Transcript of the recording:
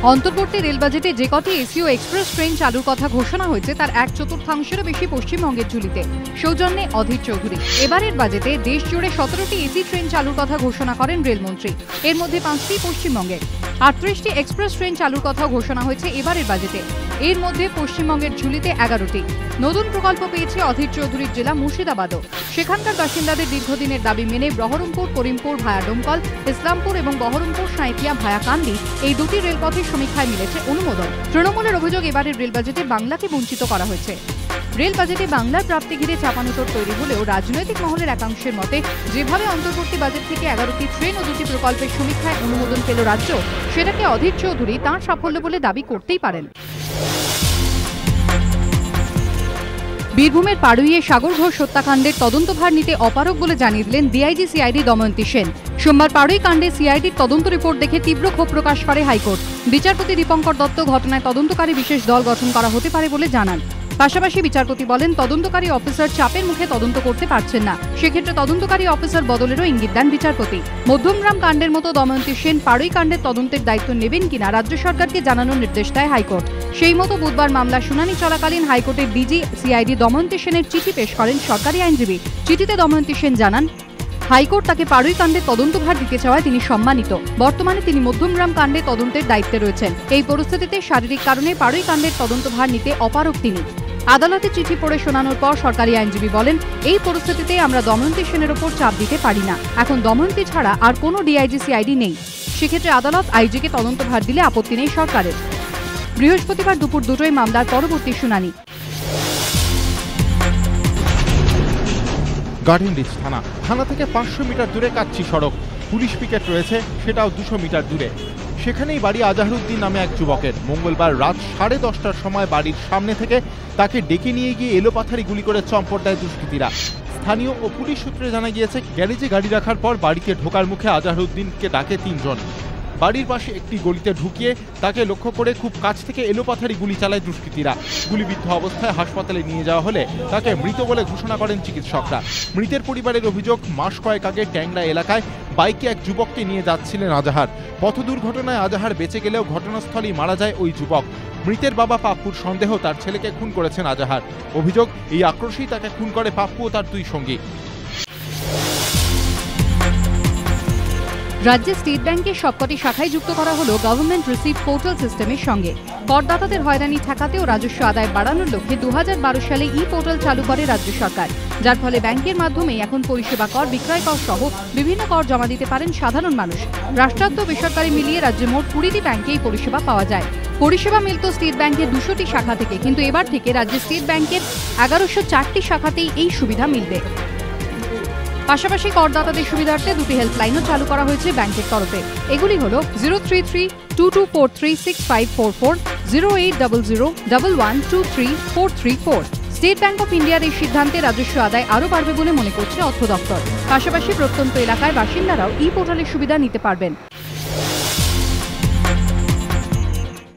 অন্তর্বর্তী রেল বাজেটে যে কটি এসি ও এক্সপ্রেস ট্রেন চালুর কথা ঘোষণা হয়েছে তার 1/4-এরও বেশি পশ্চিমবঙ্গের ঝুলিতে। সৌজন্যে অধীর চৌধুরী। এবারের বাজেটে দেশ জুড়ে 17টি এসি ট্রেন চালুর কথা ঘোষণা করেন রেলমন্ত্রী। এর মধ্যে 5টি পশ্চিমবঙ্গে। 38টি এক্সপ্রেস ট্রেন চালুর কথা ঘোষণা হয়েছে এবারের বাজেটে। এর মধ্যে পশ্চিমবঙ্গের ঝুলিতে 11টি। নতুন প্রকল্প পেয়েছে অধীর চৌধুরীর জেলা মুর্শিদাবাদও। সেখানকার বাসিন্দাদের দীর্ঘদিনের দাবি মেনে বহরমপুর করিমপুর ভায়া ডোমকল, ইসলামপুর এবং বহরমপুর সাঁইথিয়া ভায়া কান্দি এই দুটি রেলপথের সমীক্ষায় মিলেছে অনুমোদন। তৃণমূলের অভিযোগ এবারের রেল বাজেটে বাংলাকে বঞ্চিত করা হয়েছে। রেল বাজেটে বাংলার প্রাপ্তি ঘিরে চাপানোতর তৈরি হলেও রাজনৈতিক মহলের একাংশের মতে যেভাবে অন্তর্বর্তী বাজেট থেকে 11টি ট্রেন ও 2টি প্রকল্পের সমীক্ষায় অনুমোদন পেল রাজ্য, সেটাকে অধীর চৌধুরী তাঁর সাফল্য বলে দাবি করতেই পারেন। বীরভূমের পাড়ুইয়ে সাগর ঘোষ হত্যাকাণ্ডের তদন্তভার নিতে অপারগ বলে জানিয়ে দিলেন ডিআইজি সিআইডি দময়ন্তী সেন। সোমবার পাড়ুই কাণ্ডে সিআইডির তদন্ত রিপোর্ট দেখে তীব্র ক্ষোভ প্রকাশ করে হাইকোর্ট। বিচারপতি দীপঙ্কর দত্ত ঘটনায় তদন্তকারী বিশেষ দল গঠন করা হতে পারে বলে জানান। পাশাপাশি বিচারপতি বলেন, তদন্তকারী অফিসার চাপের মুখে তদন্ত করতে পারছেন না, সেক্ষেত্রে তদন্তকারী অফিসার বদলেরও ইঙ্গিত দেন বিচারপতি। মধ্যমগ্রাম কাণ্ডের মতো দময়ন্তী সেন পাড়ুই কাণ্ডের তদন্তের দায়িত্ব নেবেন কিনা রাজ্য সরকারকে জানানোর নির্দেশ দেয় হাইকোর্ট। সেই মতো বুধবার মামলা শুনানি চলাকালীন হাইকোর্টের ডিজি সিআইডি দময়ন্তী সেনের চিঠি পেশ করেন সরকারি আইনজীবী। চিঠিতে দময়ন্তী সেন জানান, হাইকোর্ট তাকে পাড়ুই কাণ্ডের তদন্তভার দিতে চাওয়ায় তিনি সম্মানিত। বর্তমানে তিনি মধ্যমগ্রাম কাণ্ডে তদন্তের দায়িত্বে রয়েছেন। এই পরিস্থিতিতে শারীরিক কারণে পাড়ুই কাণ্ডের তদন্তভার নিতে অপারগ তিনি। আদালতে চিঠি পড়ে শোনানোর পর সরকারি আইনজীবী বলেন, এই পরিস্থিতিতে আমরা দময়ন্তী সেনের ওপর চাপ দিতে পারি না। এখন দময়ন্তী ছাড়া আর কোনো ডিআইজি সিআইডি নেই, সেক্ষেত্রে আদালত আইজিকে তদন্তভার দিলে আপত্তি নেই সরকারের। বৃহস্পতিবার দুপুর 2টায় মামলার পরবর্তী শুনানি। গার্ডেন রিচ থানা থেকে 500 মিটার দূরে কাচ্চি সড়ক। পুলিশ পিকেট রয়েছে, সেটাও 200 মিটার দূরে। সেখানেই বাড়ি আজহারউদ্দিন নামে এক যুবকের। মঙ্গলবার রাত 10:30টার সময় বাড়ির সামনে থেকে তাকে ডেকে নিয়ে গিয়ে এলোপাথারি গুলি করে চম্পট দেয় দুষ্কৃতীরা। স্থানীয় ও পুলিশ সূত্রে জানা গিয়েছে, গ্যারেজে গাড়ি রাখার পর বাড়িতে ঢোকার মুখে আজহারউদ্দিনকে ডাকে 3 জন। বাড়ির পাশে একটি গলিতে ঢুকিয়ে তাকে লক্ষ্য করে খুব কাছ থেকে এলোপাথারি গুলি চালায় দুষ্কৃতীরা। গুলিবিদ্ধ অবস্থায় হাসপাতালে নিয়ে যাওয়া হলে তাকে মৃত বলে ঘোষণা করেন চিকিৎসকরা। মৃতের পরিবারের অভিযোগ, মাস কয়েক আগে ট্যাংরা এলাকায় বাইকে এক যুবককে নিয়ে যাচ্ছিলেন আজাহার। পথ দুর্ঘটনায় আজাহার বেঁচে গেলেও ঘটনাস্থলেই মারা যায় ওই যুবক। মৃতের বাবা পাপ্পুর সন্দেহ তার ছেলেকে খুন করেছেন আজাহার। অভিযোগ, এই আক্রোশেই তাকে খুন করে পাপ্পু ও তার 2 সঙ্গী। রাজ্যে স্টেট ব্যাংকের সবকটি শাখায় যুক্ত করা হলো গভর্নমেন্ট রিসিভ পোর্টাল সিস্টেমের সঙ্গে। করদাতাদের হয়রানি ঠেকাতে ও রাজস্ব আদায় বাড়ানোর লক্ষ্যে 2012 সালে ই পোর্টাল চালু করে রাজ্য সরকার, যার ফলে ব্যাংকের মাধ্যমে এখন পরিষেবা কর, বিক্রয় কর সহ বিভিন্ন কর জমা দিতে পারেন সাধারণ মানুষ। রাষ্ট্রায়ত্ত বেসরকারি মিলিয়ে রাজ্যে মোট 20টি ব্যাংকে এই পরিষেবা পাওয়া যায়। পরিষেবা মিলত স্টেট ব্যাংকের 200টি শাখা থেকে, কিন্তু এবার থেকে রাজ্যে স্টেট ব্যাংকের 1104টি শাখাতেই এই সুবিধা মিলবে। পাশাপাশি করদাতাদের সুবিধার্থে 2টি হেল্পলাইনও চালু করা হয়েছে ব্যাংকের তরফে। এগুলি হল 033-2243-6544, 0800-1123-434। স্টেট ব্যাংক অফ ইন্ডিয়ার এই সিদ্ধান্তে রাজস্ব আদায় আরও বাড়বে বলে মনে করছে অর্থ দপ্তর। পাশাপাশি প্রত্যন্ত এলাকায় বাসিন্দারাও ই পোর্টালের সুবিধা নিতে পারবেন।